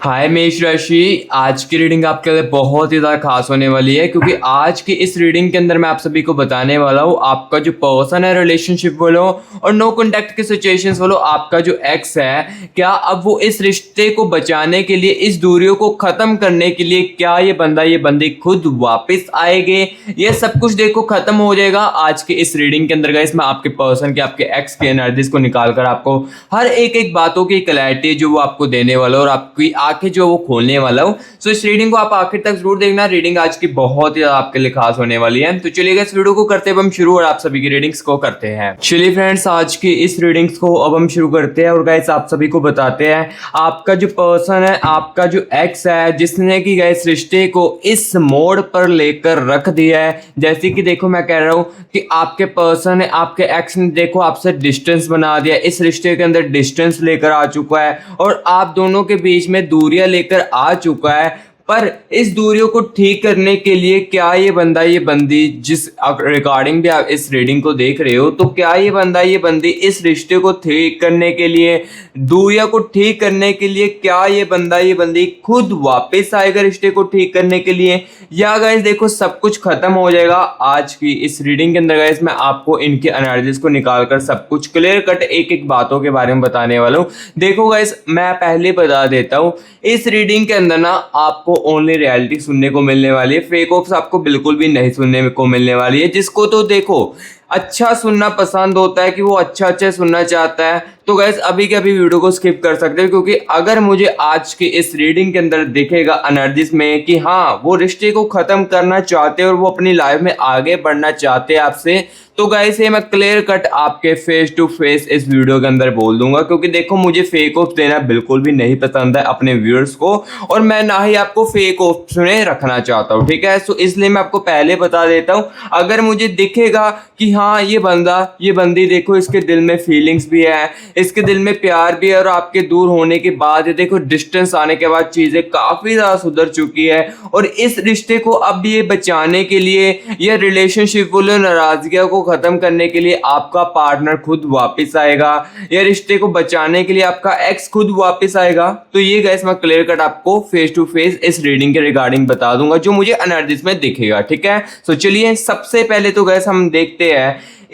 हाय मेष राशि। आज की रीडिंग आपके लिए बहुत ही ज़्यादा खास होने वाली है क्योंकि आज की इस रीडिंग के अंदर मैं आप सभी को बताने वाला हूँ आपका जो पर्सन है रिलेशनशिप बोलो और नो कॉन्टैक्ट की सिचुएशंस बोलो, आपका जो एक्स है क्या अब वो इस रिश्ते को बचाने के लिए, इस दूरियों को ख़त्म करने के लिए क्या ये बंदा ये बंदी खुद वापस आएंगे, ये सब कुछ देखो ख़त्म हो जाएगा आज की इस रीडिंग के अंदर। गाइस मैं आपके पर्सन के, आपके एक्स के एनर्जीज को निकाल कर आपको हर एक एक बातों की क्लैरिटी जो वो आपको देने वाला हूँ और आपकी आंखें जो वो खोलने वाला हूँ। सो इस रीडिंग को आप आखिर तक जरूर देखना। रीडिंग आज की बहुत ही आपके लिए खास होने वाली है। तो चलिए इस वीडियो को करते हैं अब हम शुरू और आप सभी की रीडिंग्स को करते हैं। चलिए फ्रेंड्स, आज की इस रीडिंग्स को अब हम शुरू करते हैं और गाइस आप सभी को बताते हैं आपका जो पर्सन है, आपका जो एक्स है, जिसने कि गाइस रिश्ते को इस मोड़ पर लेकर रख दिया है। जैसे कि देखो मैं कह रहा हूँ कि आपके पर्सन है, आपके एक्स ने देखो आपसे डिस्टेंस बना दिया, इस रिश्ते के अंदर डिस्टेंस लेकर आ चुका है और आप दोनों के बीच में दूरियां लेकर आ चुका है। पर इस दूरियों को ठीक करने के लिए क्या ये बंदा ये बंदी, जिस रिगार्डिंग भी आप इस रीडिंग को देख रहे हो, तो क्या ये बंदा ये बंदी इस रिश्ते को ठीक करने के लिए, दूरियां को ठीक करने के लिए, क्या ये बंदा ये बंदी खुद वापस आएगा रिश्ते को ठीक करने के लिए, या गाइस देखो सब कुछ खत्म हो जाएगा आज की इस रीडिंग के अंदर। गाइस मैं आपको इनके एनालिसिस को निकालकर सब कुछ क्लियर कट एक एक बातों के बारे में बताने वाला हूँ। देखो गाइस मैं पहले बता देता हूँ, इस रीडिंग के अंदर ना आपको ओनली रियलिटी सुनने को मिलने वाली है, फेक ऑफ्स आपको बिल्कुल भी नहीं सुनने को मिलने वाली है। जिसको तो देखो अच्छा सुनना पसंद होता है कि वो अच्छा अच्छा सुनना चाहता है, तो गैस अभी के अभी वीडियो को स्किप कर सकते हो, क्योंकि अगर मुझे आज की इस रीडिंग के अंदर दिखेगा एनर्जीज में कि हाँ वो रिश्ते को खत्म करना चाहते हैं और वो अपनी लाइफ में आगे बढ़ना चाहते हैं आपसे, तो गाइस ये मैं क्लियर कट आपके फेस टू फेस इस वीडियो के अंदर बोल दूंगा। क्योंकि देखो मुझे फेक ऑफ देना बिल्कुल भी नहीं पसंद है अपने व्यूअर्स को, और मैं ना ही आपको फेक ऑफ में रखना चाहता हूँ, ठीक है। सो इसलिए मैं आपको पहले बता देता हूँ, अगर मुझे दिखेगा कि हाँ ये बंदा ये बंदी देखो इसके दिल में फीलिंग्स भी है, इसके दिल में प्यार भी है, और आपके दूर होने के बाद देखो डिस्टेंस आने के बाद चीजें काफी ज्यादा सुधर चुकी है, और इस रिश्ते को अब ये बचाने के लिए या रिलेशनशिप वाले नाराजगियों को खत्म करने के लिए आपका पार्टनर खुद वापस आएगा, या रिश्ते को बचाने के लिए आपका एक्स खुद वापस आएगा। तो ये गैस मैं क्लियर कट आपको फेस टू फेस इस रीडिंग के रिगार्डिंग बता दूंगा जो मुझे एनालिसिस में दिखेगा, ठीक है। सो चलिए सबसे पहले तो गैस हम देखते हैं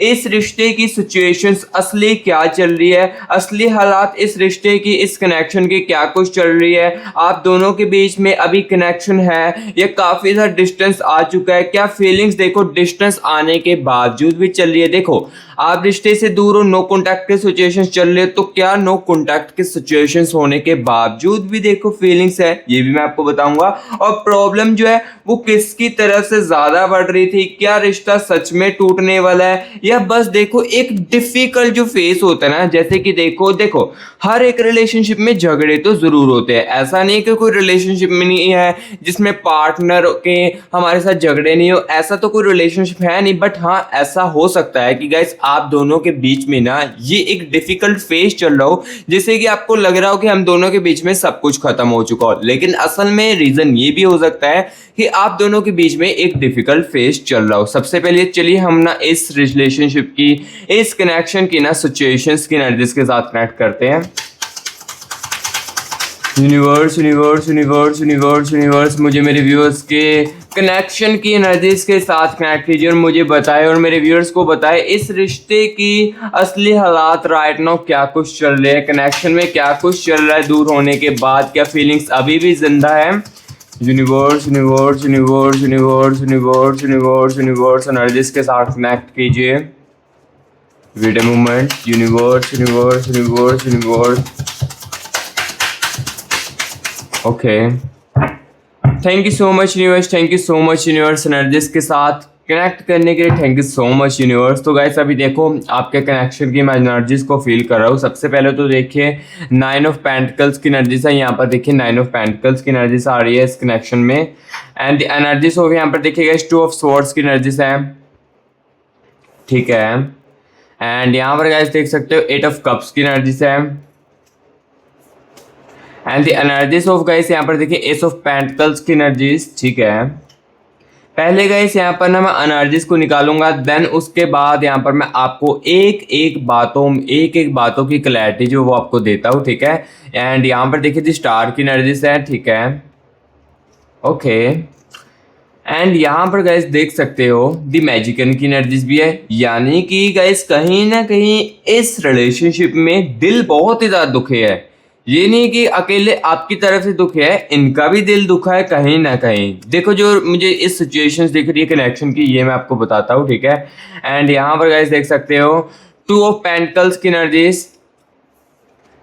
इस रिश्ते की सिचुएशंस असली क्या चल रही है, असली हालात इस रिश्ते की, इस कनेक्शन की क्या कुछ चल रही है। आप दोनों के बीच में अभी कनेक्शन है या काफी ज्यादा डिस्टेंस आ चुका है, क्या फीलिंग्स देखो डिस्टेंस आने के बावजूद भी चल रही है। देखो आप रिश्ते से दूर हो, नो कॉन्टैक्ट के सिचुएशंस चल रहे हो, तो क्या नो कॉन्टैक्ट के सिचुएशंस होने के बावजूद भी देखो फीलिंग्स है, ये भी मैं आपको बताऊंगा। और प्रॉब्लम जो है वो किसकी तरफ से ज्यादा बढ़ रही थी, क्या रिश्ता सच में टूटने वाला है, या बस देखो एक डिफिकल्ट जो फेस होता है ना, जैसे कि देखो हर एक रिलेशनशिप में झगड़े तो जरूर होते हैं, ऐसा नहीं कि कोई रिलेशनशिप में नहीं है जिसमें पार्टनर के हमारे साथ झगड़े नहीं हो, ऐसा तो कोई रिलेशनशिप है नहीं। बट हाँ ऐसा हो सकता है कि गाइस आप दोनों के बीच में ना ये एक डिफिकल्ट फेस चल रहा हो, जिससे कि आपको लग रहा हो कि हम दोनों के बीच में सब कुछ खत्म हो चुका हो, लेकिन असल में रीजन ये भी हो सकता है कि आप दोनों के बीच में एक डिफिकल्ट फेस चल रहा हो। सबसे पहले चलिए हम ना इस रिलेशनशिप की, इस कनेक्शन की ना सिचुएशंस की एनर्जीज के साथ कनेक्ट करते हैं। Universe universe universe universe universe मुझे मेरे व्यूअर्स के कनेक्शन की एनर्जीज के साथ कनेक्ट कीजिए और मुझे बताए और मेरे व्यूअर्स को बताए इस रिश्ते की असली हालात राइट नाउ क्या कुछ चल रहे हैं, कनेक्शन में क्या कुछ चल रहा है, दूर होने के बाद क्या फीलिंग्स अभी भी जिंदा है। Universe universe universe universe universe universe universe energies के साथ कनेक्ट कीजिए। Wait a moment. Universe universe universe universe okay, thank you so much universe, thank you so much universe energies के साथ कनेक्ट करने के लिए, thank you so much universe. तो guys अभी देखो आपके कनेक्शन की मैं एनर्जीज को फील कर रहा हूँ। सबसे पहले तो देखिए 9 ऑफ पेंटिकल्स की एनर्जीज है, यहाँ पर देखिए 9 ऑफ पेंटिकल्स की एनर्जीज आ रही है इस कनेक्शन में, एंड एनर्जीज हो गई यहाँ पर देखिएगा 2 ऑफ स्वॉर्ड्स की एनर्जीज है, ठीक है। एंड यहाँ पर गाइस देख सकते हो 8 ऑफ कप्स की एनर्जीज है, and the energies of guys यहाँ पर देखिए एस ऑफ पेंटिकल्स की एनर्जीज, ठीक है। पहले गाइस यहाँ पर ना मैं एनर्जीज को निकालूंगा, देन उसके बाद यहाँ पर मैं आपको एक एक बातों की क्लैरिटी जो वो आपको देता हूँ, ठीक है। एंड यहाँ पर देखिए दी स्टार की एनर्जीज है, ठीक है, ओके। एंड यहाँ पर गाइस देख सकते हो दी मैजिकन की एनर्जीज भी है, यानी कि गाइस कहीं ना कहीं इस रिलेशनशिप में दिल बहुत ही ज्यादा दुखे है। ये नहीं कि अकेले आपकी तरफ से दुख है, इनका भी दिल दुखा है कहीं ना कहीं। देखो जो मुझे इस सिचुएशंस दिख रही है कनेक्शन की, ये मैं आपको बताता हूँ, ठीक है। एंड यहाँ पर गाइस देख सकते हो टू ऑफ पेंटिकल्स की एनर्जीज,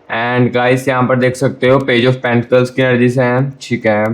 एंड गाइस यहाँ पर देख सकते हो पेज ऑफ पेंटिकल्स की एनर्जीज हैं, ठीक है।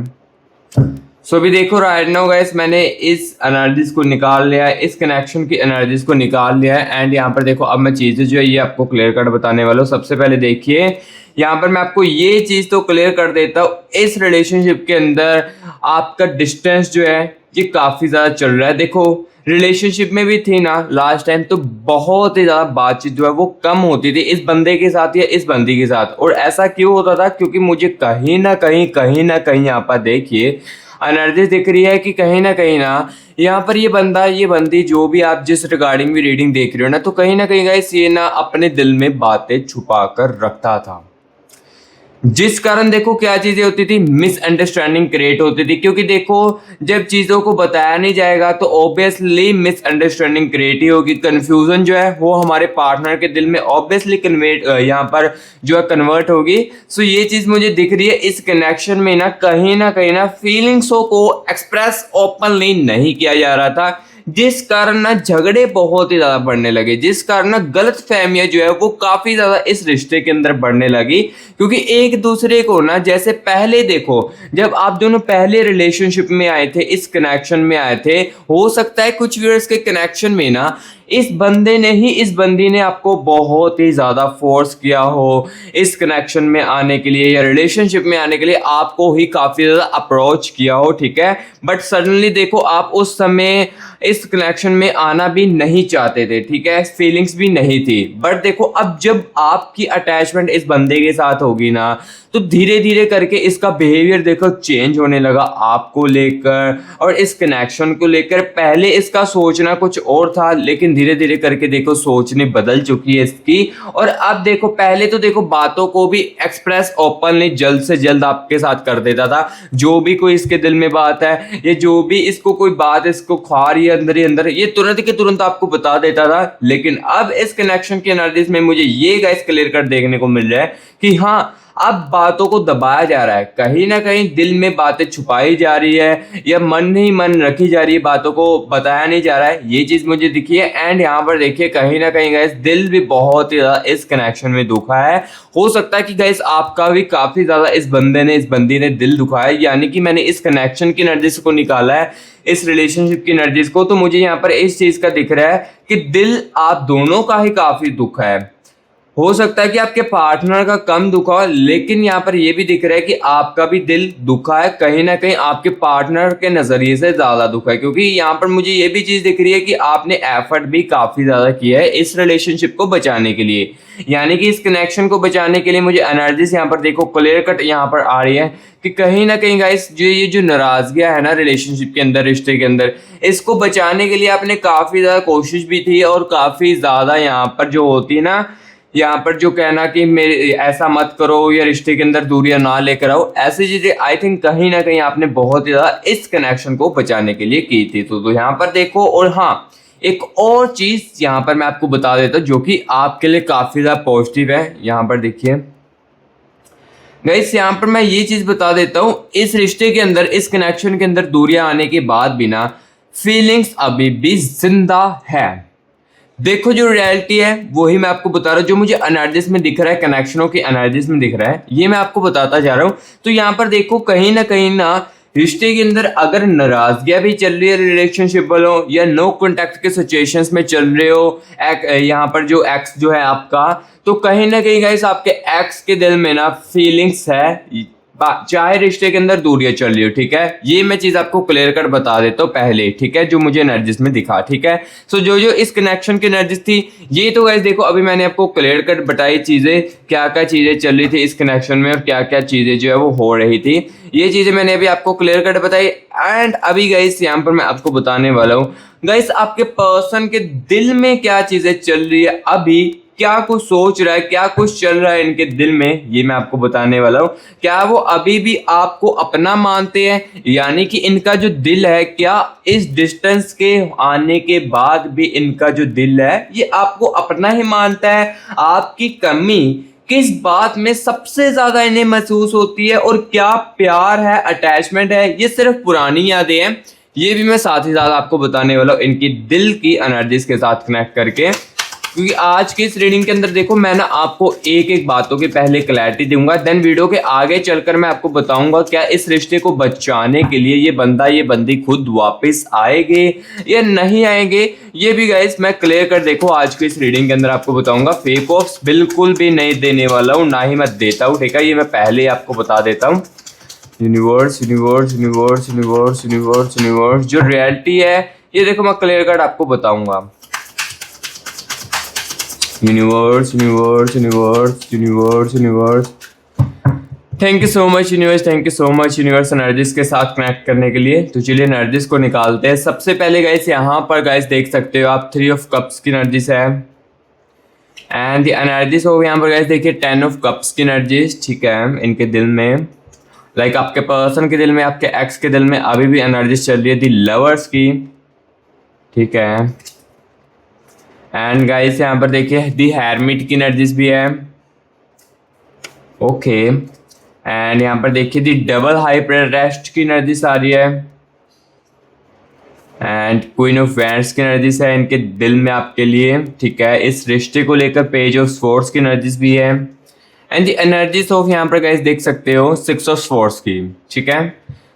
सो अभी देखो राइट नाउ गाइस मैंने इस एनर्जीज को निकाल लिया है, इस कनेक्शन की एनर्जीज को निकाल लिया है। एंड यहाँ पर देखो अब मैं चीज़ें जो है ये आपको क्लियर कट बताने वाला हूँ। सबसे पहले देखिए यहाँ पर मैं आपको ये चीज़ तो क्लियर कर देता हूँ, इस रिलेशनशिप के अंदर आपका डिस्टेंस जो है ये काफ़ी ज़्यादा चल रहा है। देखो रिलेशनशिप में भी थी ना लास्ट टाइम, तो बहुत ही ज़्यादा बातचीत जो है वो कम होती थी इस बंदे के साथ या इस बंदी के साथ। और ऐसा क्यों होता था? क्योंकि मुझे कहीं ना कहीं यहाँ पर देखिए एनर्जी दिख रही है कि कहीं ना यहाँ पर ये बंदा ये बंदी जो भी आप जिस रिगार्डिंग भी रीडिंग देख रहे हो ना, तो कहीं ना कहीं गाइस ये ना अपने दिल में बातें छुपा कर रखता था, जिस कारण देखो क्या चीजें होती थी, मिसअंडरस्टैंडिंग क्रिएट होती थी। क्योंकि देखो जब चीजों को बताया नहीं जाएगा तो ऑब्वियसली मिसअंडरस्टैंडिंग क्रिएट ही होगी, कंफ्यूजन जो है वो हमारे पार्टनर के दिल में ऑब्वियसली कन्वर्ट यहाँ पर जो है कन्वर्ट होगी। सो ये चीज मुझे दिख रही है इस कनेक्शन में ना कहीं ना फीलिंग्सों को एक्सप्रेस ओपनली नहीं किया जा रहा था, जिस कारण ना झगड़े बहुत ही ज्यादा बढ़ने लगे, जिस कारण ना गलत फहमियां जो है वो काफी ज्यादा इस रिश्ते के अंदर बढ़ने लगी। क्योंकि एक दूसरे को ना जैसे पहले देखो जब आप दोनों पहले रिलेशनशिप में आए थे, इस कनेक्शन में आए थे, हो सकता है कुछ व्यूअर्स के कनेक्शन में ना इस बंदे ने ही इस बंदी ने आपको बहुत ही ज्यादा फोर्स किया हो इस कनेक्शन में आने के लिए या रिलेशनशिप में आने के लिए, आपको ही काफी ज्यादा अप्रोच किया हो, ठीक है। बट सडनली देखो आप उस समय इस कनेक्शन में आना भी नहीं चाहते थे, ठीक है, फीलिंग्स भी नहीं थी। बट देखो अब जब आपकी अटैचमेंट इस बंदे के साथ होगी ना, तो धीरे धीरे करके इसका बिहेवियर देखो चेंज होने लगा आपको लेकर और इस कनेक्शन को लेकर। पहले इसका सोचना कुछ और था, लेकिन धीरे धीरे करके देखो सोचने बदल चुकी है इसकी। और अब देखो पहले तो देखो बातों को भी एक्सप्रेस ओपनली जल्द से जल्द आपके साथ कर देता था, जो भी कोई इसके दिल में बात है या जो भी इसको कोई बात इसको खा रही है अंदर ही अंदर, ये तुरंत के तुरंत आपको बता देता था। लेकिन अब इस कनेक्शन की एनर्जीज में मुझे ये गाइस क्लियर कर देखने को मिल रहा है कि हाँ अब बातों को दबाया जा रहा है, कहीं ना कहीं दिल में बातें छुपाई जा रही है या मन ही मन रखी जा रही है, बातों को बताया नहीं जा रहा है, ये चीज मुझे दिखी है। एंड यहाँ पर देखिए कहीं ना कहीं गाइस दिल भी बहुत ही ज्यादा इस कनेक्शन में दुखा है। हो सकता है कि गाइस आपका भी काफी ज्यादा इस बंदी ने दिल दुखा है, यानी कि मैंने इस कनेक्शन की एनर्जीज को निकाला है, इस रिलेशनशिप की एनर्जीज को, तो मुझे यहाँ पर इस चीज का दिख रहा है कि दिल आप दोनों का ही काफी दुख है। हो सकता है कि आपके पार्टनर का कम दुखा हो, लेकिन यहाँ पर यह भी दिख रहा है कि आपका भी दिल दुखा है, कहीं ना कहीं आपके पार्टनर के नजरिए से ज्यादा दुखा है। क्योंकि यहाँ पर मुझे ये भी चीज दिख रही है कि आपने एफर्ट भी काफी ज्यादा किया है इस रिलेशनशिप को बचाने के लिए, यानी कि इस कनेक्शन को बचाने के लिए मुझे एनर्जीज यहाँ पर देखो क्लियर कट यहाँ पर आ रही है कि कहीं ना कहीं गाइस जो ये जो नाराजगियां है ना रिलेशनशिप के अंदर, रिश्ते के अंदर, इसको बचाने के लिए आपने काफी ज्यादा कोशिश भी थी और काफी ज्यादा यहाँ पर जो होती है ना, यहाँ पर जो कहना कि मेरे ऐसा मत करो या रिश्ते के अंदर दूरियां ना लेकर आओ, ऐसी चीजें आई थिंक कहीं ना कहीं आपने बहुत ही ज्यादा इस कनेक्शन को बचाने के लिए की थी। तो यहाँ पर देखो, और हाँ एक और चीज यहाँ पर मैं आपको बता देता हूँ जो कि आपके लिए काफी ज्यादा पॉजिटिव है। यहाँ पर देखिए गाइस, यहाँ पर मैं ये चीज बता देता हूँ, इस रिश्ते के अंदर, इस कनेक्शन के अंदर दूरियां आने के बाद भी ना फीलिंग्स अभी भी जिंदा है। देखो जो रियलिटी है वही मैं आपको बता रहा हूँ, जो मुझे एनर्जीज में दिख रहा है, कनेक्शनों की एनर्जीज में दिख रहा है, ये मैं आपको बताता जा रहा हूँ। तो यहाँ पर देखो कहीं ना रिश्ते के अंदर अगर नाराजगियां भी चल रही है रिलेशनशिप वालों, या नो कॉन्टैक्ट के सिचुएशंस में चल रहे हो, यहाँ पर जो एक्स जो है आपका, तो कहीं ना कहीं गाइस आपके एक्स के दिल में ना फीलिंग्स है, चाहे रिश्ते के अंदर दूरियां चल रही हो, ठीक है, ये मैं चीज आपको क्लियर कट बता देता हूँ पहले, ठीक है, जो मुझे एनर्जीज में दिखा, ठीक है। सो जो जो इस कनेक्शन की एनर्जीज थी, ये तो गाइस देखो अभी मैंने आपको क्लियर कट बताई चीजें, क्या क्या चीजें चल रही थी इस कनेक्शन में और क्या क्या चीजें जो है वो हो रही थी, ये चीजें मैंने अभी आपको क्लियर कट बताई। एंड अभी गाइस यहाँ पर मैं आपको बताने वाला हूँ गाइस आपके पर्सन के दिल में क्या चीजें चल रही है, अभी क्या कुछ सोच रहा है, क्या कुछ चल रहा है इनके दिल में, ये मैं आपको बताने वाला हूँ। क्या वो अभी भी आपको अपना मानते हैं, यानी कि इनका जो दिल है, क्या इस डिस्टेंस के आने के बाद भी इनका जो दिल है ये आपको अपना ही मानता है। आपकी कमी किस बात में सबसे ज्यादा इन्हें महसूस होती है और क्या प्यार है, अटैचमेंट है, ये सिर्फ पुरानी यादें हैं, ये भी मैं साथ ही साथ आपको बताने वाला हूँ इनकी दिल की एनर्जीज के साथ कनेक्ट करके। क्योंकि आज की इस रीडिंग के अंदर देखो मैं ना आपको एक एक बातों की पहले क्लैरिटी दूंगा, देन वीडियो के आगे चलकर मैं आपको बताऊंगा क्या इस रिश्ते को बचाने के लिए ये बंदा ये बंदी खुद वापस आएंगे या नहीं आएंगे, ये भी गाइस मैं क्लियर कर देखो आज की इस रीडिंग के अंदर आपको बताऊंगा। फेक ऑफ्स बिल्कुल भी नहीं देने वाला हूँ, ना ही मैं देता हूँ, ठीक है, ये मैं पहले ही आपको बता देता हूँ। Universe universe universe universe universe universe जो रियलिटी है ये देखो मैं क्लियर कट आपको बताऊंगा। Universe universe universe universe universe thank you so much universe, thank you so much universe energies के साथ कनेक्ट करने के लिए। तो चलिए एनर्जीज को निकालते हैं। सबसे पहले गाइस यहाँ पर गाइस देख सकते हो आप 3 ऑफ कप्स की एनर्जीज है एंड द एनर्जीज हो यहाँ पर गाइस देखिए 10 ऑफ कप्स की एनर्जीज, ठीक है, इनके दिल में लाइक आपके पर्सन के दिल में, आपके एक्स के दिल में अभी भी एनर्जीज चल रही है दी लवर्स की, ठीक है। एंड गाइस यहाँ पर देखिए दी हेरमिट की एनर्जीज भी है, ओके। एंड यहाँ पर देखिए दी डबल हाइपर रेस्ट की एनर्जीज आ रही है एंड क्वीन ऑफ वैंड्स की एनर्जीज है इनके दिल में आपके लिए, ठीक है। इस रिश्ते को लेकर पेज ऑफ स्वॉर्ड्स की एनर्जीज भी है एंड दी एनर्जीज ऑफ यहाँ पर गाइस देख सकते हो 6 ऑफ स्वॉर्ड्स की, ठीक है।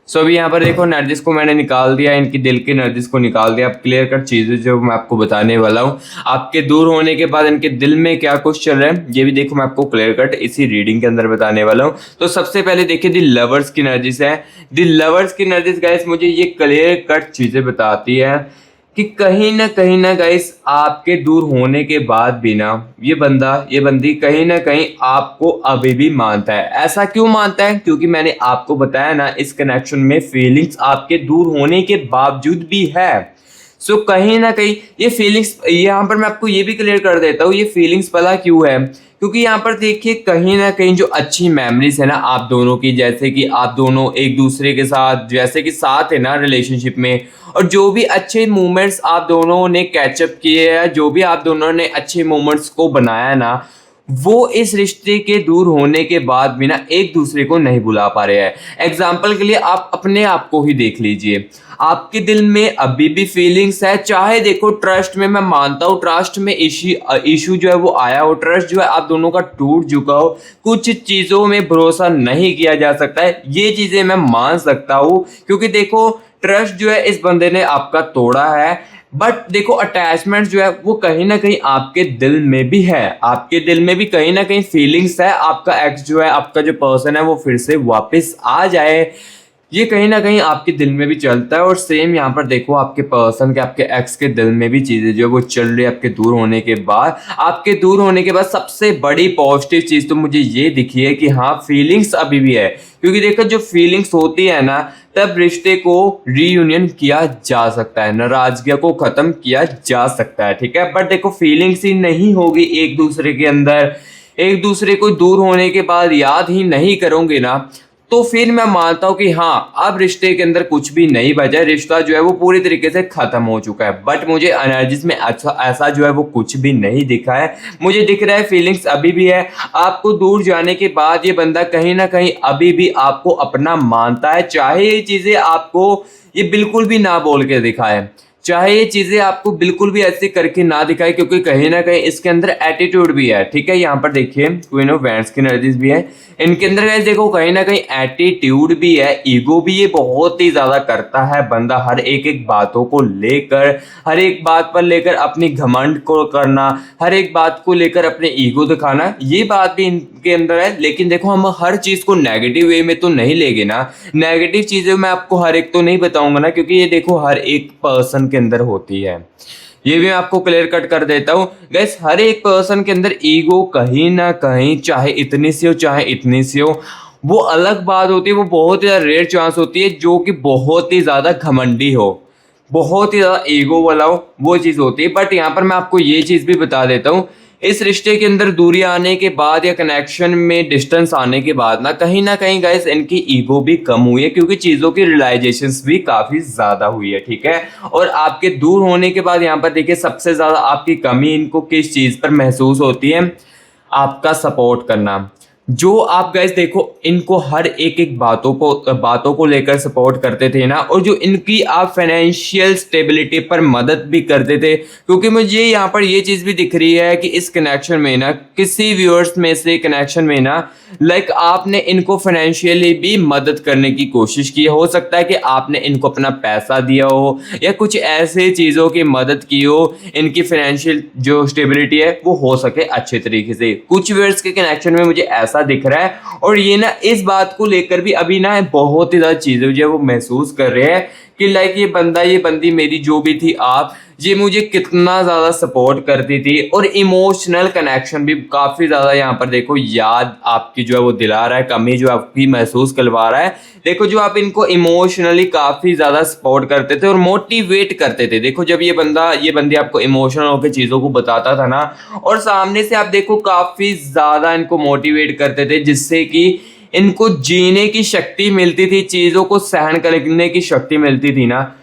सो अभी यहाँ पर देखो एनर्जीज को मैंने निकाल दिया, इनकी दिल की एनर्जीज को निकाल दिया। अब क्लियर कट चीजें जो मैं आपको बताने वाला हूँ, आपके दूर होने के बाद इनके दिल में क्या कुछ चल रहा है ये भी देखो मैं आपको क्लियर कट इसी रीडिंग के अंदर बताने वाला हूँ। तो सबसे पहले देखिए दी लवर्स की एनर्जीज है। दी लवर्स की एनर्जीज गाइस मुझे ये क्लियर कट चीजें बताती है कि कहीं ना गाइस आपके दूर होने के बाद भी ना ये बंदा ये बंदी कहीं ना कहीं आपको अभी भी मानता है। ऐसा क्यों मानता है? क्योंकि मैंने आपको बताया ना इस कनेक्शन में फीलिंग्स आपके दूर होने के बावजूद भी है। सो कहीं ना कहीं ये फीलिंग्स, यहाँ पर मैं आपको ये भी क्लियर कर देता हूँ ये फीलिंग्स भला क्यों है, क्योंकि यहाँ पर देखिए कहीं ना कहीं जो अच्छी मेमोरीज है ना आप दोनों की, जैसे कि आप दोनों एक दूसरे के साथ जैसे कि साथ है ना रिलेशनशिप में, और जो भी अच्छे मोमेंट्स आप दोनों ने कैचअप किए हैं, जो भी आप दोनों ने अच्छे मोमेंट्स को बनाया ना, वो इस रिश्ते के दूर होने के बाद भी ना एक दूसरे को नहीं भुला पा रहे हैं। एग्जाम्पल के लिए आप अपने आप को ही देख लीजिए, आपके दिल में अभी भी फीलिंग्स है, चाहे देखो ट्रस्ट में मैं मानता हूँ ट्रस्ट में इशू जो है वो आया हो, ट्रस्ट जो है आप दोनों का टूट चुका हो, कुछ चीज़ों में भरोसा नहीं किया जा सकता है, ये चीज़ें मैं मान सकता हूँ। क्योंकि देखो ट्रस्ट जो है इस बंदे ने आपका तोड़ा है, बट देखो अटैचमेंट जो है वो कहीं ना कहीं आपके दिल में भी है, आपके दिल में भी कहीं ना कहीं फीलिंग्स है। आपका एक्स जो है, आपका जो पर्सन है वो फिर से वापस आ जाए, ये कहीं ना कहीं आपके दिल में भी चलता है। और सेम यहाँ पर देखो आपके पर्सन के, आपके एक्स के दिल में भी चीजें जो वो चल रही है आपके दूर होने के बाद। आपके दूर होने के बाद सबसे बड़ी पॉजिटिव चीज तो मुझे ये दिखी है कि हाँ फीलिंग्स अभी भी है, क्योंकि देखो जो फीलिंग्स होती है ना तब रिश्ते को रीयूनियन किया जा सकता है, नाराजगियों को खत्म किया जा सकता है, ठीक है। बट देखो फीलिंग्स ही नहीं होगी एक दूसरे के अंदर, एक दूसरे को दूर होने के बाद याद ही नहीं करोगे ना, तो फिर मैं मानता हूं कि हाँ अब रिश्ते के अंदर कुछ भी नहीं बचा, रिश्ता जो है वो पूरी तरीके से खत्म हो चुका है। बट मुझे एनर्जीज में ऐसा जो है वो कुछ भी नहीं दिखा है, मुझे दिख रहा है फीलिंग्स अभी भी है। आपको दूर जाने के बाद ये बंदा कहीं ना कहीं अभी भी आपको अपना मानता है, चाहे ये चीजें आपको ये बिल्कुल भी ना बोल के दिखाए, चाहे ये चीजें आपको बिल्कुल भी ऐसे करके ना दिखाए, क्योंकि कहीं ना कहीं इसके अंदर एटीट्यूड भी है। ठीक है, यहाँ पर देखिए क्वीन ऑफ वैंड्स की एनर्जीज भी है इनके अंदर गाइस। देखो कहीं ना कहीं एटीट्यूड भी है, ईगो भी ये बहुत ही ज्यादा करता है बंदा, हर एक एक बातों को लेकर, हर एक बात पर लेकर अपनी घमंड को करना, हर एक बात को लेकर अपने ईगो दिखाना, ये बात भी इनके अंदर है। लेकिन देखो हम हर चीज को नेगेटिव वे में तो नहीं लेंगे ना, नेगेटिव चीजें मैं आपको हर एक तो नहीं बताऊंगा ना, क्योंकि ये देखो हर एक पर्सन के अंदर होती है। ये भी मैं आपको क्लियर कट कर देता हूँ गैस, हर एक पर्सन के अंदर ईगो कहीं ना कहीं, चाहे इतनी सी हो चाहे इतनी सी हो, वो अलग बात होती है। वो बहुत ही ज्यादा रेयर चांस होती है जो कि बहुत ही ज्यादा घमंडी हो, बहुत ही ज्यादा ईगो वाला हो, वो चीज होती है। बट यहाँ पर मैं आपको ये चीज भी बता देता हूँ, इस रिश्ते के अंदर दूरी आने के बाद या कनेक्शन में डिस्टेंस आने के बाद ना कहीं गाइस इनकी ईगो भी कम हुई है, क्योंकि चीज़ों की रियलाइजेशंस भी काफ़ी ज़्यादा हुई है। ठीक है, और आपके दूर होने के बाद यहाँ पर देखिए सबसे ज़्यादा आपकी कमी इनको किस चीज़ पर महसूस होती है, आपका सपोर्ट करना। जो आप गाइस देखो इनको हर एक एक बातों को लेकर सपोर्ट करते थे ना, और जो इनकी आप फाइनेंशियल स्टेबिलिटी पर मदद भी करते थे, क्योंकि मुझे यहाँ पर ये चीज़ भी दिख रही है कि इस कनेक्शन में ना, किसी व्यूअर्स में से कनेक्शन में ना, लाइक आपने इनको फाइनेंशियली भी मदद करने की कोशिश की। हो सकता है कि आपने इनको अपना पैसा दिया हो या कुछ ऐसे चीज़ों की मदद की हो, इनकी फाइनेंशियल जो स्टेबिलिटी है वो हो सके अच्छे तरीके से। कुछ व्यूअर्स के कनेक्शन में मुझे ऐसा दिख रहा है, और ये ना इस बात को लेकर भी अभी ना बहुत ही ज्यादा चीजें जो है वो महसूस कर रहे हैं कि लाइक ये बंदा ये बंदी मेरी जो भी थी आप, ये मुझे कितना ज्यादा सपोर्ट करती थी, और इमोशनल कनेक्शन भी काफी ज्यादा यहाँ पर देखो याद आपकी जो है वो दिला रहा है, कमी जो आपकी महसूस करवा रहा है। देखो जो आप इनको इमोशनली काफी ज्यादा सपोर्ट करते थे और मोटिवेट करते थे। देखो जब ये बंदी आपको इमोशनल होकर चीजों को बताता था ना, और सामने से आप देखो काफी ज्यादा इनको मोटिवेट करते थे, जिससे कि इनको जीने की शक्ति मिलती थी, चीजों को सहन करने की शक्ति मिलती थी ना,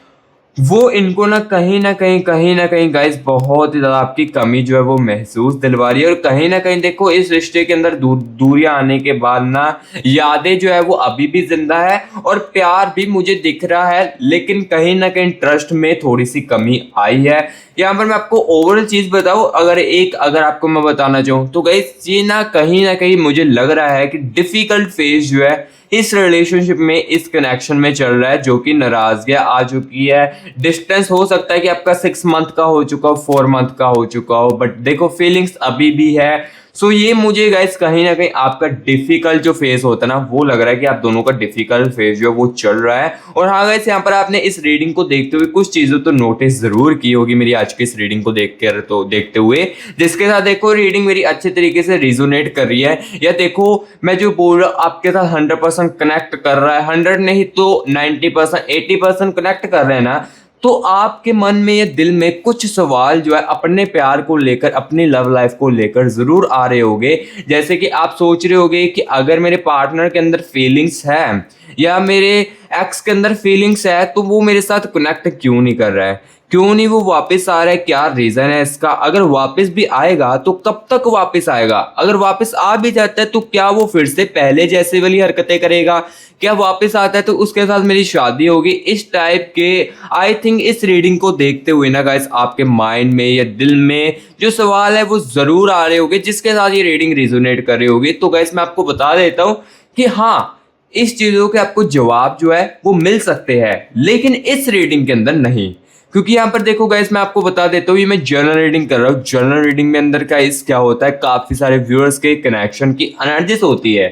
वो इनको ना कहीं ना कहीं गाइस बहुत ही ज्यादा आपकी कमी जो है वो महसूस दिलवा रही है। और कहीं ना कहीं देखो इस रिश्ते के अंदर दूरियां आने के बाद ना यादें जो है वो अभी भी जिंदा है, और प्यार भी मुझे दिख रहा है, लेकिन कहीं ना कहीं ट्रस्ट में थोड़ी सी कमी आई है। यहाँ पर मैं आपको ओवरऑल चीज बताऊं, अगर आपको मैं बताना चाहूँ तो गाइस ये ना कहीं मुझे लग रहा है कि डिफिकल्ट फेज जो है इस रिलेशनशिप में, इस कनेक्शन में चल रहा है, जो कि नाराजगियां आ चुकी है। डिस्टेंस हो सकता है कि आपका 6 मंथ का हो चुका हो, 4 मंथ का हो चुका हो, बट देखो फीलिंग्स अभी भी है। सो ये मुझे गाइस कहीं ना कहीं आपका डिफिकल्ट जो फेज होता है ना, वो लग रहा है कि आप दोनों का डिफिकल्ट फेज जो है वो चल रहा है। और हाँ गाइस, यहाँ पर आपने इस रीडिंग को देखते हुए कुछ चीजों तो नोटिस जरूर की होगी मेरी आज की इस रीडिंग को देखते हुए, जिसके साथ देखो रीडिंग मेरी अच्छे तरीके से रिजोनेट कर रही है, या देखो मैं जो बोल रहा हूँ आपके साथ 100% कनेक्ट कर रहा है, 100 नहीं तो 90% 80% कनेक्ट कर रहे हैं ना, तो आपके मन में या दिल में कुछ सवाल जो है अपने प्यार को लेकर, अपनी लव लाइफ को लेकर जरूर आ रहे होंगे। जैसे कि आप सोच रहे होंगे कि अगर मेरे पार्टनर के अंदर फीलिंग्स है या मेरे एक्स के अंदर फीलिंग्स है, तो वो मेरे साथ कनेक्ट क्यों नहीं कर रहा है, क्यों नहीं वो वापस आ रहा है, क्या रीजन है इसका। अगर वापस भी आएगा तो कब तक वापस आएगा, अगर वापस आ भी जाता है तो क्या वो फिर से पहले जैसे वाली हरकतें करेगा, क्या वापस आता है तो उसके साथ मेरी शादी होगी, इस टाइप के। आई थिंक इस रीडिंग को देखते हुए ना गाइस आपके माइंड में या दिल में जो सवाल है वो जरूर आ रहे होंगे, जिसके साथ ये रीडिंग रिजोनेट कर रही होगी। तो गाइस मैं आपको बता देता हूँ कि हाँ, इस चीजों के आपको जवाब जो है वो मिल सकते हैं, लेकिन इस रीडिंग के अंदर नहीं। क्योंकि यहाँ पर देखो गाइस, मैं आपको बता देता हूँ, ये मैं जर्नल रीडिंग कर रहा हूँ। जर्नल रीडिंग में अंदर का इस क्या होता है, काफी सारे व्यूअर्स के कनेक्शन की एनर्जीज होती है,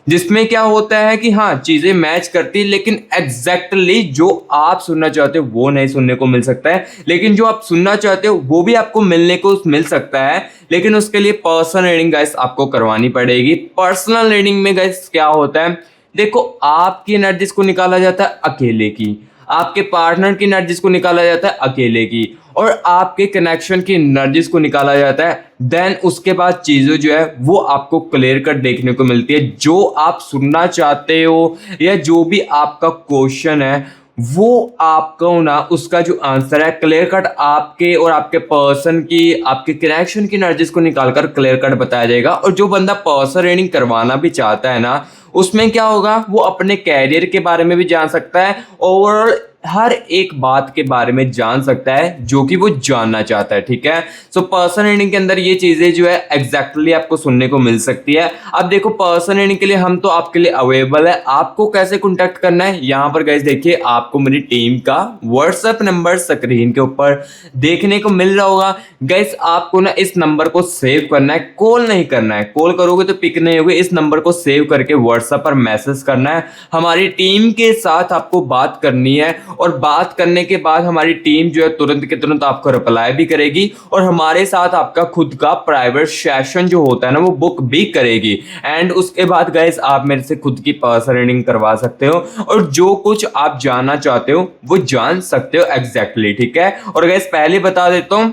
जिसमें क्या होता है कि हाँ चीजें मैच करती है, लेकिन एग्जैक्टली जो आप सुनना चाहते हो वो नहीं सुनने को मिल सकता है, लेकिन जो आप सुनना चाहते हो वो भी आपको मिल सकता है। लेकिन उसके लिए पर्सनल रीडिंग गाइस आपको करवानी पड़ेगी। पर्सनल रीडिंग में गाइस क्या होता है, देखो आपकी एनर्जीज को निकाला जाता है अकेले की, आपके पार्टनर की एनर्जीज को निकाला जाता है अकेले की, और आपके कनेक्शन की एनर्जीज को निकाला जाता है। देन उसके बाद चीजें जो है वो आपको क्लियर कट देखने को मिलती है। जो आप सुनना चाहते हो या जो भी आपका क्वेश्चन है वो आपको ना उसका जो आंसर है क्लियर कट आपके और आपके पर्सन की, आपके कनेक्शन की एनर्जीज को निकालकर क्लियर कट बताया जाएगा। और जो बंदा पर्सन रीडिंग करवाना भी चाहता है ना, उसमें क्या होगा, वो अपने कैरियर के बारे में भी जान सकता है, ओवरऑल हर एक बात के बारे में जान सकता है जो कि वो जानना चाहता है, ठीक है। सो पर्सन रीडिंग के अंदर ये चीजें जो है एग्जैक्टली आपको सुनने को मिल सकती है। अब देखो पर्सन रीडिंग के लिए हम तो आपके लिए अवेलेबल है। आपको कैसे कॉन्टेक्ट करना है, यहाँ पर गाइस देखिए आपको मेरी टीम का व्हाट्सएप नंबर स्क्रीन के ऊपर देखने को मिल रहा होगा। गाइस आपको ना इस नंबर को सेव करना है, कॉल नहीं करना है, कॉल करोगे तो पिक नहीं होगी। इस नंबर को सेव करके व्हाट्सएप पर मैसेज करना है, हमारी टीम के साथ आपको बात करनी है और बात करने के बाद हमारी टीम जो है तुरंत के तुरंत आपको रिप्लाई भी करेगी और हमारे साथ आपका खुद का प्राइवेट सेशन जो होता है ना वो बुक भी करेगी। एंड उसके बाद गाइस आप मेरे से खुद की पर्सनल रीडिंग करवा सकते हो और जो कुछ आप जानना चाहते हो वो जान सकते हो एग्जैक्टली, ठीक है। और गाइस पहले बता देता हूं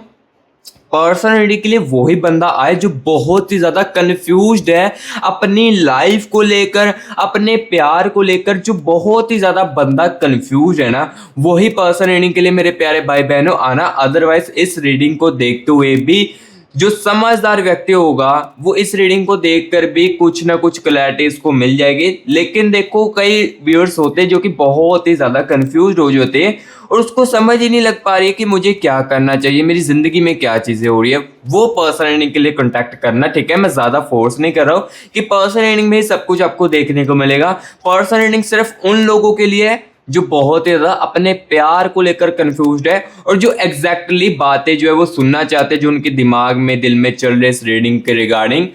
पर्सन रीडिंग के लिए वही बंदा आए जो बहुत ही ज्यादा कंफ्यूज्ड है अपनी लाइफ को लेकर, अपने प्यार को लेकर, जो बहुत ही ज्यादा बंदा कंफ्यूज है ना वही पर्सन रीडिंग के लिए मेरे प्यारे भाई बहनों आना। अदरवाइज इस रीडिंग को देखते हुए भी जो समझदार व्यक्ति होगा वो इस रीडिंग को देखकर भी कुछ ना कुछ क्लैरिटी इसको मिल जाएगी। लेकिन देखो कई व्यूअर्स होते हैं जो कि बहुत ही ज्यादा कंफ्यूज हो जाते हैं और उसको समझ ही नहीं लग पा रही है कि मुझे क्या करना चाहिए, मेरी जिंदगी में क्या चीजें हो रही है। वो पर्सन रीडिंग के लिए कांटेक्ट करना, ठीक है। मैं ज्यादा फोर्स नहीं कर रहा हूँ कि पर्सन रीडिंग में ही सब कुछ आपको देखने को मिलेगा। पर्सन रीडिंग सिर्फ उन लोगों के लिए है जो बहुत ही ज्यादा अपने प्यार को लेकर कंफ्यूज्ड है और जो एग्जैक्टली बातें जो है वो सुनना चाहते हैं, जो उनके दिमाग में दिल में चल रहे इस रीडिंग के रिगार्डिंग,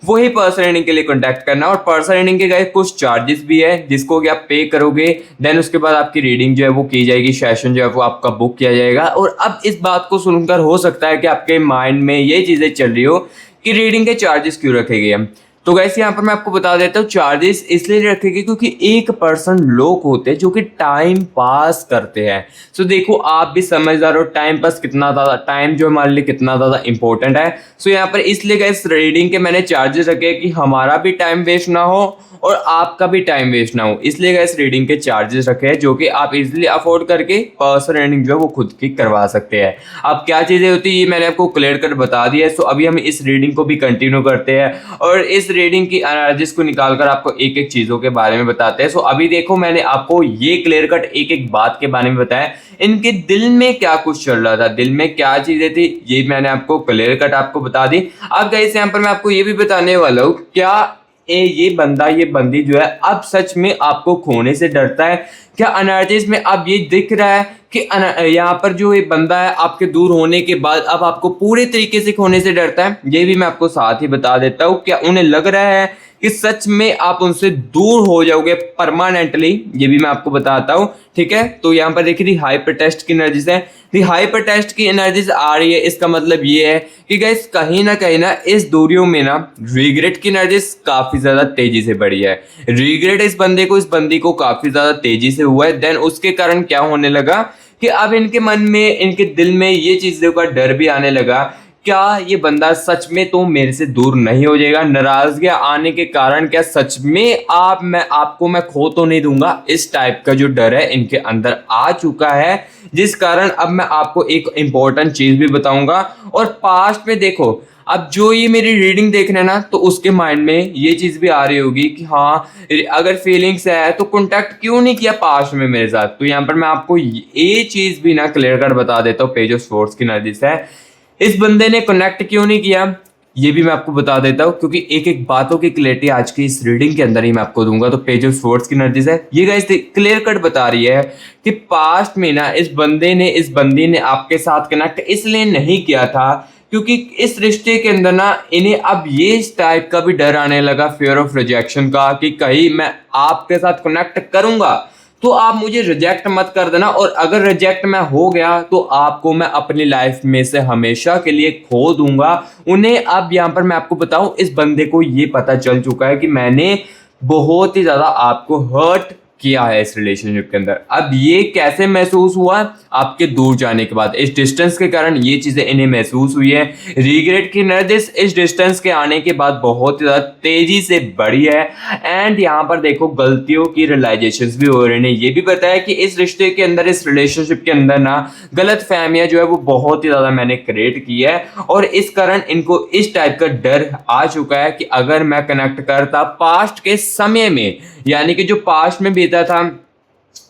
वही पर्सन रीडिंग के लिए कांटेक्ट करना। और पर्सन रीडिंग के गाइस कुछ चार्जेस भी है जिसको कि आप पे करोगे, देन उसके बाद आपकी रीडिंग जो है वो की जाएगी, सेशन जो है वो आपका बुक किया जाएगा। और अब इस बात को सुनकर हो सकता है कि आपके माइंड में ये चीजें चल रही हो कि रीडिंग के चार्जेस क्यों रखे गए हैं। तो गैस यहाँ पर मैं आपको बता देता हूँ चार्जेस इसलिए रखेंगे क्योंकि एक पर्सन लोग होते हैं जो कि टाइम पास करते हैं। सो देखो आप भी समझदार हो, टाइम पास कितना ज्यादा, टाइम जो हमारे लिए कितना ज्यादा इंपॉर्टेंट है। सो यहाँ पर इसलिए गैस रीडिंग के मैंने चार्जेस रखे कि हमारा भी टाइम वेस्ट ना हो और आपका भी टाइम वेस्ट ना हो, इसलिए गैस रीडिंग के चार्जेस रखे हैं जो कि आप इजीली अफोर्ड करके पर्सन रीडिंग जो है वो खुद की करवा सकते हैं। अब क्या चीजें होती है ये मैंने आपको क्लियर कर बता दिया है। सो अभी हम इस रीडिंग को भी कंटिन्यू करते हैं और इस रीडिंग की एनालिसिस को निकालकर आपको एक एक चीजों के बारे में बताते हैं। सो अभी देखो मैंने आपको ये क्लियर कट एक एक बात के बारे में बताया, इनके दिल में क्या कुछ चल रहा था, दिल में क्या चीजें थी, ये मैंने आपको क्लियर कट आपको बता दी। अब गाइस यहाँ पर मैं आपको ये भी बताने वाला हूँ क्या ये बंदा ये बंदी जो है अब सच में आपको खोने से डरता है क्या। एनालिसिस में अब ये दिख रहा है कि यहाँ पर जो ये बंदा है आपके दूर होने के बाद अब आपको पूरे तरीके से खोने से डरता है, ये भी मैं आपको साथ ही बता देता हूँ। क्या उन्हें लग रहा है कि सच में आप उनसे दूर हो जाओगे परमानेंटली, ये भी मैं आपको बताता हूँ, ठीक है। तो यहाँ पर देखिए हाइपर टेस्ट की एनर्जीज है, हाइपर टेस्ट की एनर्जीज आ रही है, इसका मतलब ये है कि गाइस कहीं ना इस दूरियों में ना रिग्रेट की एनर्जीज काफी ज्यादा तेजी से बढ़ी है। रिग्रेट इस बंदी को काफी ज्यादा तेजी से हुआ है। देन उसके कारण क्या होने लगा कि अब इनके मन में, इनके दिल में ये चीजों का डर भी आने लगा, क्या ये बंदा सच में तो मेरे से दूर नहीं हो जाएगा। नाराजगी आने के कारण क्या सच में मैं खो तो नहीं दूंगा, इस टाइप का जो डर है इनके अंदर आ चुका है। जिस कारण अब मैं आपको एक इंपॉर्टेंट चीज भी बताऊंगा। और पास्ट में देखो अब जो ये मेरी रीडिंग देख रहे हैं ना तो उसके माइंड में ये चीज भी आ रही होगी कि हाँ अगर फीलिंग्स है तो कांटेक्ट क्यों नहीं किया पास्ट में मेरे साथ। तो यहाँ पर मैं आपको ये चीज भी ना क्लियर कर बता देता हूँ, पेज ऑफ सोर्स की एनर्जी से इस बंदे ने कनेक्ट क्यों नहीं किया ये भी मैं आपको बता देता हूँ, क्योंकि एक एक बातों की क्लैरिटी आज की इस रीडिंग के अंदर ही मैं आपको दूंगा। तो पेज ऑफ सोर्स की एनर्जीज है ये गाइस क्लियर कट बता रही है कि पास्ट में ना इस बंदी ने आपके साथ कनेक्ट इसलिए नहीं किया था क्योंकि इस रिश्ते के अंदर ना इन्हें अब ये इस टाइप का भी डर आने लगा, फियर ऑफ रिजेक्शन का, कि कहीं मैं आपके साथ कनेक्ट करूंगा तो आप मुझे रिजेक्ट मत कर देना, और अगर रिजेक्ट मैं हो गया तो आपको मैं अपनी लाइफ में से हमेशा के लिए खो दूंगा। उन्हें अब यहाँ पर मैं आपको बताऊं इस बंदे को ये पता चल चुका है कि मैंने बहुत ही ज्यादा आपको हर्ट किया है इस रिलेशनशिप के अंदर। अब ये कैसे महसूस हुआ आपके दूर जाने के बाद, इस डिस्टेंस के कारण ये चीजें इन्हें महसूस हुई है। रिग्रेट की नर्जिस इस डिस्टेंस के आने के बाद बहुत ज्यादा तेजी से बढ़ी है। एंड यहाँ पर देखो गलतियों की रियलाइजेशंस भी हो रहे हैं। ये भी पता है कि इस रिश्ते के अंदर, इस रिलेशनशिप के अंदर ना गलत फहमियां जो है वो बहुत ही ज्यादा मैंने क्रिएट की है, और इस कारण इनको इस टाइप का डर आ चुका है कि अगर मैं कनेक्ट करता पास्ट के समय में, यानी कि जो पास्ट में बीता था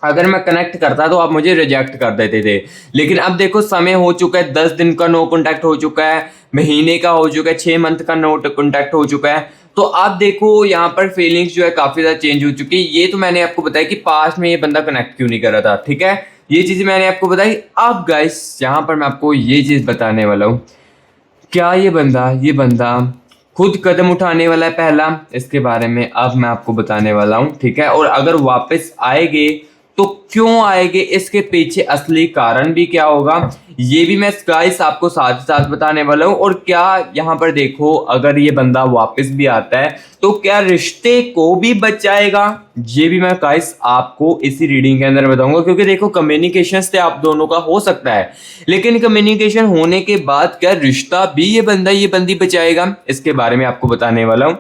अगर मैं कनेक्ट करता तो आप मुझे रिजेक्ट कर देते थे। लेकिन अब देखो समय हो चुका है, 10 दिन का नो कॉन्टैक्ट हो चुका है, महीने का हो चुका है, 6 मंथ का नो कॉन्टैक्ट हो चुका है। तो आप देखो यहाँ पर फीलिंग्स जो है काफी ज्यादा चेंज हो चुकी है। ये तो मैंने आपको बताया कि पास्ट में ये बंदा कनेक्ट क्यों नहीं कर रहा था, ठीक है, ये चीज मैंने आपको बताई। अब गाइस यहाँ पर मैं आपको ये चीज बताने वाला हूँ, क्या ये बंदा खुद कदम उठाने वाला है पहला, इसके बारे में अब मैं आपको बताने वाला हूँ, ठीक है। और अगर वापस आएंगे तो क्यों आएंगे, इसके पीछे असली कारण भी क्या होगा, ये भी मैं गाइस आपको साथ साथ बताने वाला हूँ। और क्या यहाँ पर देखो, अगर ये बंदा वापस भी आता है तो क्या रिश्ते को भी बचाएगा, ये भी मैं गाइस आपको इसी रीडिंग के अंदर बताऊंगा। क्योंकि देखो कम्युनिकेशन से आप दोनों का हो सकता है, लेकिन कम्युनिकेशन होने के बाद क्या रिश्ता भी ये बंदा ये बंदी बचाएगा, इसके बारे में आपको बताने वाला हूँ।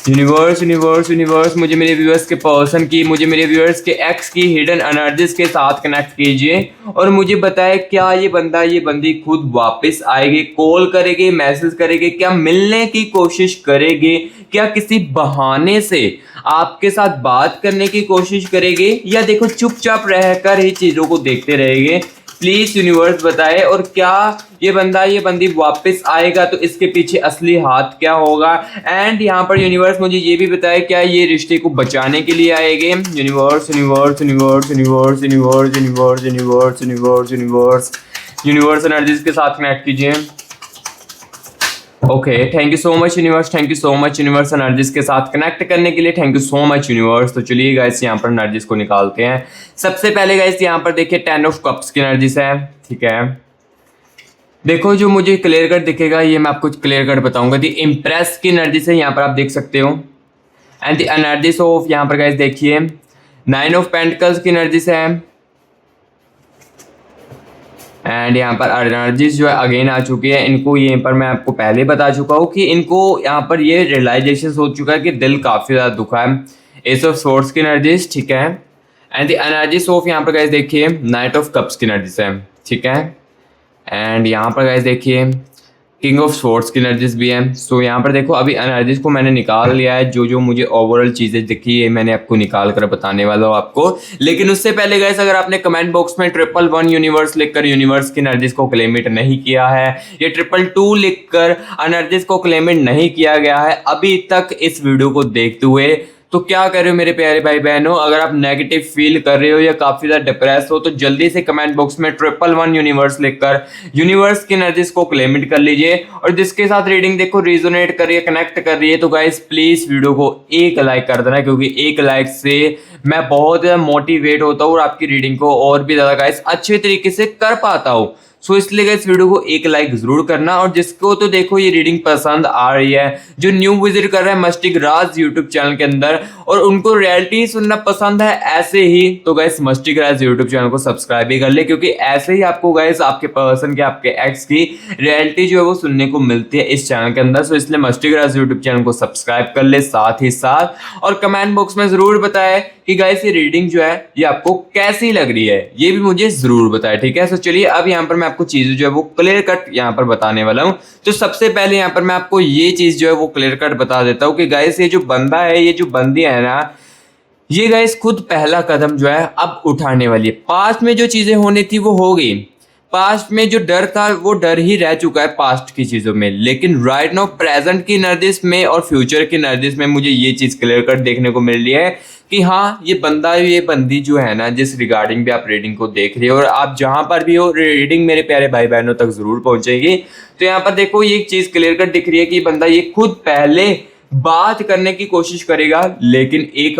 यूनिवर्स यूनिवर्स यूनिवर्स मुझे मेरे व्यूअर्स के पर्सन की, मुझे मेरे व्यूअर्स के एक्स की हिडन एनर्जीज के साथ कनेक्ट कीजिए और मुझे बताए क्या ये बंदा ये बंदी खुद वापस आएगी, कॉल करेगी, मैसेज करेगी, क्या मिलने की कोशिश करेगी, क्या किसी बहाने से आपके साथ बात करने की कोशिश करेगी, या देखो चुपचाप रहकर ही चीजों को देखते रहेंगे। प्लीज यूनिवर्स बताए। और क्या ये बंदा ये बंदी वापस आएगा तो इसके पीछे असली हाथ क्या होगा। एंड यहाँ पर यूनिवर्स मुझे ये भी बताए क्या ये रिश्ते को बचाने के लिए आएंगे। Universe universe universe universe universe universe universe universe universe universe energies के साथ कनेक्ट कीजिए। Okay, thank you so much universe, thank you so much universe energies के साथ कनेक्ट करने के लिए, thank you so much universe. तो चलिए गाइस यहाँ पर एनर्जीज को निकालते हैं। सबसे पहले गाइस यहाँ पर देखिए 10 ऑफ कप्स की एनर्जीज है, ठीक है। देखो जो मुझे क्लियर कट दिखेगा ये मैं आपको क्लियर कट बताऊंगा। दी इम्प्रेस की एनर्जीज है, यहाँ पर आप देख सकते हो। एंड दी एनर्जीज ऑफ यहाँ पर गाइस देखिए 9 ऑफ पेंटिकल्स की एनर्जीज है। एंड यहाँ पर एनर्जीज जो है अगेन आ चुकी है। इनको ये पर मैं आपको पहले बता चुका हूँ कि इनको यहाँ पर ये रियलाइजेशन हो चुका है कि दिल काफ़ी ज़्यादा दुखा है। एस ऑफ सोर्ड्स की एनर्जीज, ठीक है। एंड द एनर्जीज ऑफ यहाँ पर गाइस देखिए नाइट ऑफ कप्स की एनर्जीज है, ठीक है। एंड यहाँ पर गाइस देखिए किंग ऑफ स्वॉर्ड्स की एनर्जीज भी है। सो यहाँ पर देखो अभी एनर्जीज को मैंने निकाल लिया है, जो जो मुझे ओवरऑल चीज़ें दिखी है मैंने आपको निकाल कर बताने वाला हूँ आपको। लेकिन उससे पहले गाइस अगर आपने कमेंट बॉक्स में 111 यूनिवर्स लिखकर यूनिवर्स की एनर्जीज को क्लेमिट नहीं किया है, या 222 लिखकर एनर्जीज को क्लेमिट नहीं किया गया है अभी तक इस वीडियो को देखते हुए, तो क्या कर रहे हो मेरे प्यारे भाई बहनों। अगर आप नेगेटिव फील कर रहे हो या काफी ज्यादा डिप्रेस हो तो जल्दी से कमेंट बॉक्स में 111 यूनिवर्स लिखकर यूनिवर्स की एनर्जीज को क्लेमिट कर लीजिए। और जिसके साथ रीडिंग देखो रिजोनेट कर रही है, कनेक्ट कर रही है, तो गाइस प्लीज वीडियो को एक लाइक कर देना, क्योंकि एक लाइक से मैं बहुत ज्यादा मोटिवेट होता हूँ और आपकी रीडिंग को और भी ज्यादा गाइस अच्छे तरीके से कर पाता हूँ। सो इसलिए गाइस वीडियो को एक लाइक जरूर करना। और जिसको तो देखो ये रीडिंग पसंद आ रही है, जो न्यू विजिट कर रहा है मस्टिक राज यूट्यूब चैनल के अंदर और उनको रियलिटी सुनना पसंद है ऐसे ही, तो गाइस मस्टिक राज यूट्यूब चैनल को सब्सक्राइब भी कर ले, क्योंकि ऐसे ही आपको गाइस आपके पर्सन के आपके एक्स की रियलिटी जो है वो सुनने को मिलती है इस चैनल के अंदर। सो इसलिए मस्टिक राज यूट्यूब चैनल को सब्सक्राइब कर ले साथ ही साथ, और कमेंट बॉक्स में जरूर बताए कि गाइस ये रीडिंग जो है ये आपको कैसी लग रही है, ये भी मुझे जरूर बताए, ठीक है। सो चलिए अब यहाँ पर मैं आपको चीजें जो है वो क्लियर कट यहाँ पर बताने वाला हूँ। तो सबसे पहले यहाँ पर मैं आपको ये चीज जो है वो क्लियर कट बता देता हूँ कि गाइस ये जो बंदा है, ये जो बंदी है ना, ये गाइस खुद पहला कदम जो है अब उठाने वाली है। पास्ट में जो चीजें होनी थी वो हो गई, पास्ट में जो डर था वो डर ही रह चुका है पास्ट की चीजों में। लेकिन राइट नाउ प्रेजेंट की एनर्जीज में और फ्यूचर की एनर्जीज में मुझे ये चीज क्लियर कट देखने को मिल रही है कि हाँ ये बंदा ये बंदी जो है ना, जिस रिगार्डिंग भी आप रीडिंग को देख रहे हो और आप जहां पर भी हो, रीडिंग मेरे प्यारे भाई बहनों तक जरूर पहुंचेगी। तो यहाँ पर देखो ये चीज क्लियर कट दिख रही है कि बंदा ये खुद पहले बात करने की कोशिश करेगा, लेकिन एक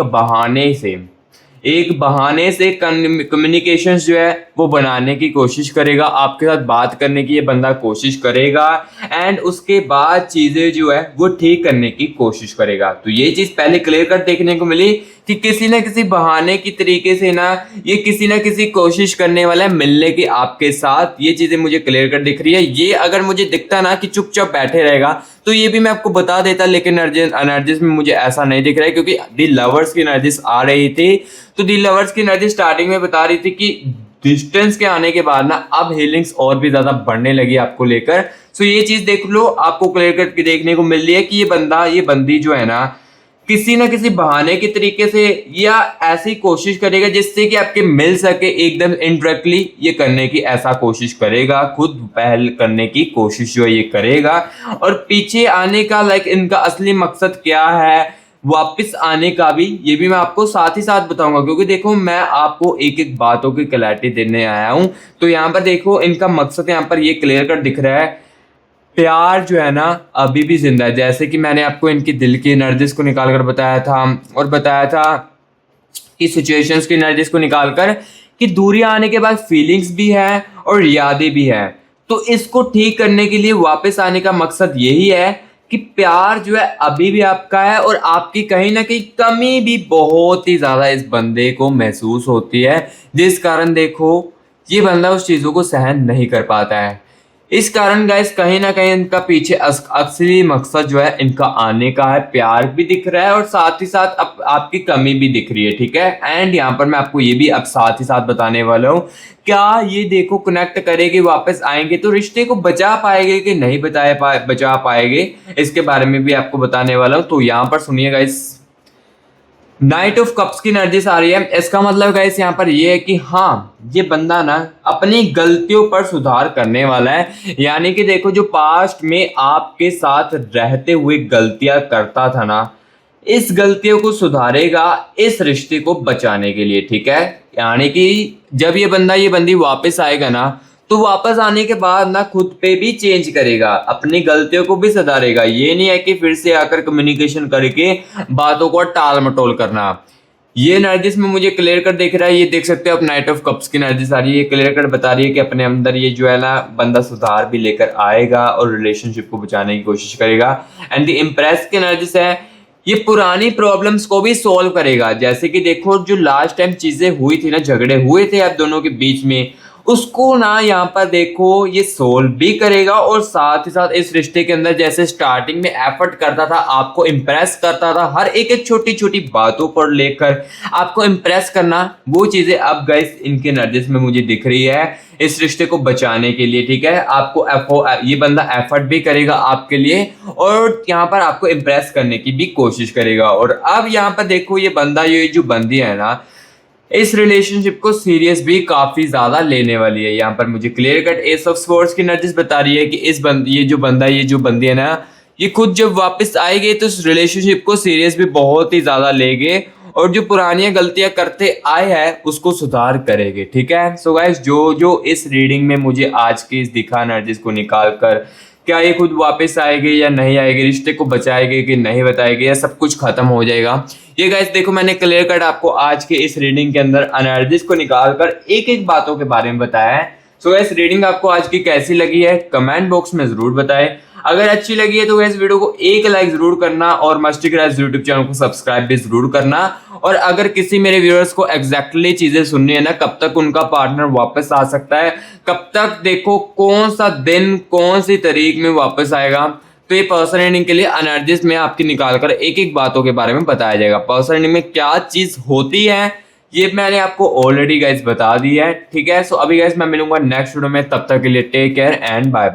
बहाने से कम्युनिकेशन जो है वो बनाने की कोशिश करेगा, आपके साथ बात करने की ये बंदा कोशिश करेगा। एंड उसके बाद चीजें जो है वो ठीक करने की कोशिश करेगा। तो ये चीज पहले क्लियर कट देखने को मिली कि किसी ना किसी बहाने की तरीके से ना ये किसी ना किसी कोशिश करने वाला है मिलने की आपके साथ। ये चीजें मुझे क्लियर कट दिख रही है। ये अगर मुझे दिखता ना कि चुपचाप बैठे रहेगा तो ये भी मैं आपको बता देता, लेकिन एनर्जीज में मुझे ऐसा नहीं दिख रहा है, क्योंकि दी लवर्स की एनर्जीज आ रही थी। तो दी लवर्स की एनर्जी स्टार्टिंग में बता रही थी कि डिस्टेंस के आने के बाद ना अब हीलिंग्स और भी ज्यादा बढ़ने लगी आपको लेकर। सो ये चीज देख लो, आपको क्लियर करके देखने को मिल रही है कि ये बंदा ये बंदी जो है ना किसी ना किसी बहाने के तरीके से या ऐसी कोशिश करेगा जिससे कि आपके मिल सके एकदम इनडायरेक्टली, ये करने की ऐसा कोशिश करेगा, खुद पहल करने की कोशिश जो ये करेगा। और पीछे आने का इनका असली मकसद क्या है, वापस आने का भी, ये भी मैं आपको साथ ही साथ बताऊंगा, क्योंकि देखो मैं आपको एक एक बातों की क्लैरिटी देने आया हूं। तो यहाँ पर देखो इनका मकसद यहाँ पर ये क्लियर कट दिख रहा है, प्यार जो है ना अभी भी जिंदा है। जैसे कि मैंने आपको इनकी दिल की एनर्जीज को निकाल कर बताया था, और बताया था कि सिचुएशंस की एनर्जीज को निकाल कर कि दूरी आने के बाद फीलिंग्स भी है और यादें भी है। तो इसको ठीक करने के लिए वापस आने का मकसद यही है कि प्यार जो है अभी भी आपका है, और आपकी कहीं ना कहीं कमी भी बहुत ही ज्यादा इस बंदे को महसूस होती है, जिस कारण देखो ये बंदा उस चीजों को सहन नहीं कर पाता है। इस कारण गाइस कहीं ना कहीं इनका पीछे असली मकसद जो है इनका आने का है। प्यार भी दिख रहा है और साथ ही साथ आपकी कमी भी दिख रही है, ठीक है। एंड यहाँ पर मैं आपको ये भी अब साथ ही साथ बताने वाला हूँ, क्या ये देखो कनेक्ट करेंगे, वापस आएंगे तो रिश्ते को बचा पाएंगे कि नहीं बचा पाएंगे, इसके बारे में भी आपको बताने वाला हूँ। तो यहाँ पर सुनिए गाइस, नाइट ऑफ कप्स की एनर्जीज आ रही है। इसका मतलब गाइस यहाँ पर ये है कि हाँ ये बंदा ना अपनी गलतियों पर सुधार करने वाला है। यानी कि देखो जो पास्ट में आपके साथ रहते हुए गलतियां करता था ना, इस गलतियों को सुधारेगा इस रिश्ते को बचाने के लिए, ठीक है। यानी कि जब ये बंदी वापस आएगा ना, तो वापस आने के बाद ना खुद पे भी चेंज करेगा, अपनी गलतियों को भी सुधारेगा। ये नहीं है कि फिर से आकर कम्युनिकेशन करके बातों को टाल मटोल करना। ये एनर्जीज में मुझे क्लियर कट दिख रहा है, ये देख सकते हो आप, नाइट ऑफ कप्स की एनर्जीज आ रही है, ये क्लियर कट बता रही है कि अपने अंदर ये जो है ना बंदा सुधार भी लेकर आएगा और रिलेशनशिप को बचाने की कोशिश करेगा। एंड द इम्प्रेस की एनर्जीज है, ये पुरानी प्रॉब्लम्स को भी सॉल्व करेगा। जैसे कि देखो जो लास्ट टाइम चीजें हुई थी ना, झगड़े हुए थे आप दोनों के बीच में, उसको ना यहाँ पर देखो ये सोल्व भी करेगा। और साथ ही साथ इस रिश्ते के अंदर जैसे स्टार्टिंग में एफर्ट करता था, आपको इम्प्रेस करता था, हर एक एक छोटी छोटी बातों पर लेकर आपको इम्प्रेस करना, वो चीजें अब गाइस इनके एनर्जीज में मुझे दिख रही है इस रिश्ते को बचाने के लिए, ठीक है। आपको ये बंदा एफर्ट भी करेगा आपके लिए, और यहाँ पर आपको इम्प्रेस करने की भी कोशिश करेगा। और अब यहाँ पर देखो ये बंदा, ये जो बंदी है ना, इस रिलेशनशिप को सीरियस भी काफी ज्यादा लेने वाली है। यहाँ पर मुझे clear cut S of swords की एनर्जीज बता रही है कि ये जो बंदी है ना, ये खुद जब वापस आएगी तो इस रिलेशनशिप को सीरियस भी बहुत ही ज्यादा लेंगे, और जो पुरानी गलतियां करते आए हैं उसको सुधार करेंगे, ठीक है। सो गाइस जो इस रीडिंग में मुझे आज की इस दिखा एनर्जीज को निकाल कर, क्या ये खुद वापस आएगी या नहीं आएगी, रिश्ते को बचाएगी कि नहीं बताएगी, या सब कुछ खत्म हो जाएगा, ये गाइस देखो मैंने क्लियर कट आपको आज के इस रीडिंग के अंदर एनर्जीज को निकाल कर एक एक बातों के बारे में बताया है। सो गाइस रीडिंग आपको आज की कैसी लगी है कमेंट बॉक्स में जरूर बताएं। अगर अच्छी लगी है तो गाइस वीडियो को एक लाइक जरूर करना, और मस्ती क्राफ्ट यूट्यूब चैनल को सब्सक्राइब भी जरूर करना। और अगर किसी मेरे व्यूअर्स को एग्जैक्टली चीजें सुननी है ना, कब तक उनका पार्टनर वापस आ सकता है, कब तक देखो कौन सा दिन कौन सी तारीख में वापस आएगा, तो ये पर्सन रीडिंग के लिए एनर्जीज में आपकी निकाल कर एक एक बातों के बारे में बताया जाएगा। पर्सन रीडिंग में क्या चीज होती है ये मैंने आपको ऑलरेडी गाइस बता दी है, ठीक है। सो अभी गाइस मैं मिलूंगा नेक्स्ट वीडियो में, तब तक के लिए take care and bye bye.